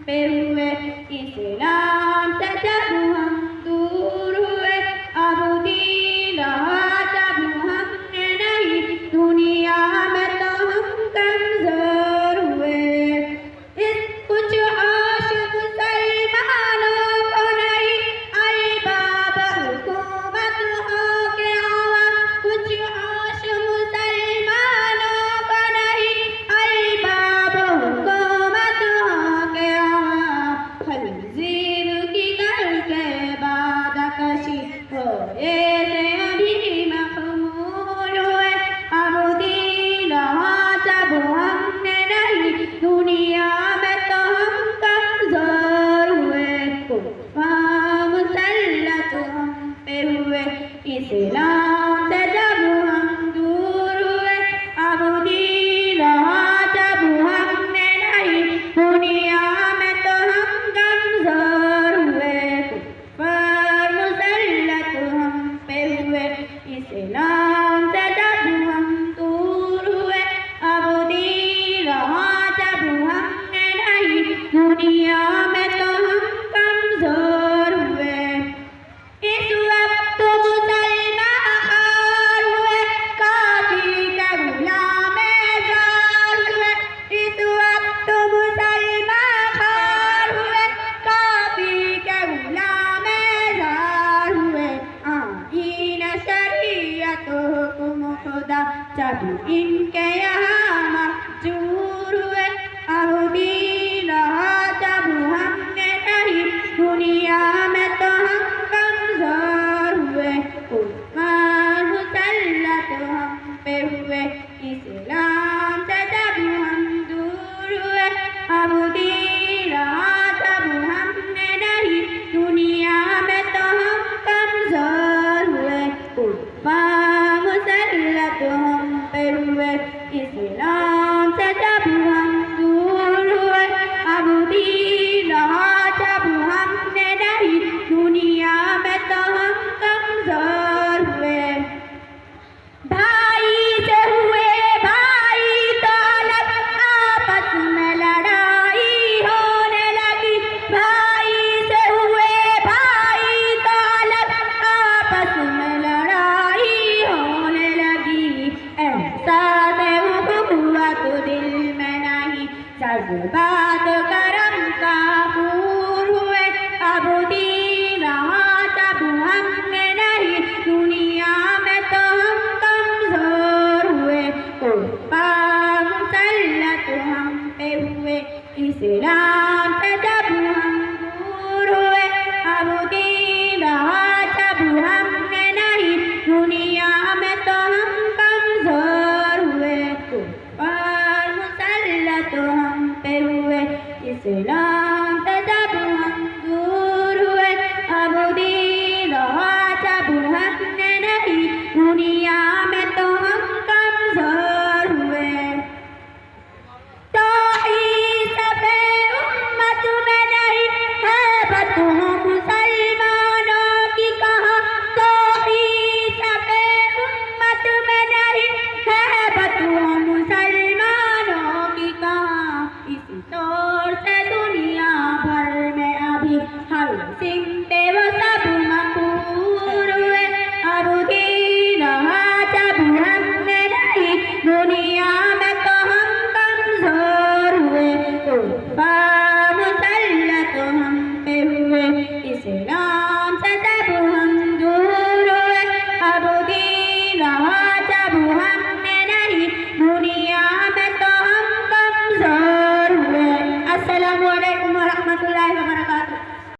पे हुए, इस्लाम से जब हम दूर हुए, अब दीन रहा जब हमने नहीं, दुनिया में तो हम कमजोर हुए। इस कुछ आश मुसलमानों को नहीं, अरबाब हुकूमत हो के आवा, कुछ आश मुसलमानों को नहीं, अरबाब हुकूमत हो के आवा। खंजीर की करके बाद कशी होए से अभी मखमूर हुए, अब दीन रहा जब हमने नहीं, दुनिया में तो हम कमजोर हुए। कुफ़ार मुसल्लत हम पे हुए, इस्लाम से जब हम दूर हुए, अब दीन रहा जब हमने नहीं, दुनिया में तो हम कमजोर हुए। कुफ़ार मुसल्लत हम पे हुए, इस्लाम से जब हम दूर हुए, अब दीन रहा जब हमने नहीं, दुनिया में तो हम कमजोर हुए। इस वक्त मुसलमान खार हुए, काफी के गुलाम जार हुए। इस वक्त मुसलमान खार हुए, काफी के गुलाम जार हुए। आईन शरीयत हुक्म खुदा जब इनके यहाँ महजूर हुए, अब दीन रहा जब हमने नहीं, दुनिया में तो हम कमजोर हुए। कुफ़ार मुसल्लत हम पे हुए, इस्लाम से जब हम दूर हुए, अब दीन रहा जब हमने नहीं, दुनिया में तो हम कमजोर हुए। कुफ़ार मुसल्लत हम पे हुए, इस्लाम से जब हम दूर हुए, अब दीन रहा जब हमने नहीं, दुनिया में तो हम कमजोर हुए। भाई से हुए भाई तो अलग, आपस में लड़ाई होने लगी। भाई से हुए भाई तो अलग, आपस में लड़ाई होने लगी। एहसास हुआ तो दिल में नहीं, जज्बात करम का पूर हुए, अब दीन रहा जब हमने नहीं, दुनिया में तो हम कमजोर हुए। कुफ़ार मुसल्लत हम पे हुए, इस्लाम से जब हम दूर हुए, अब दीन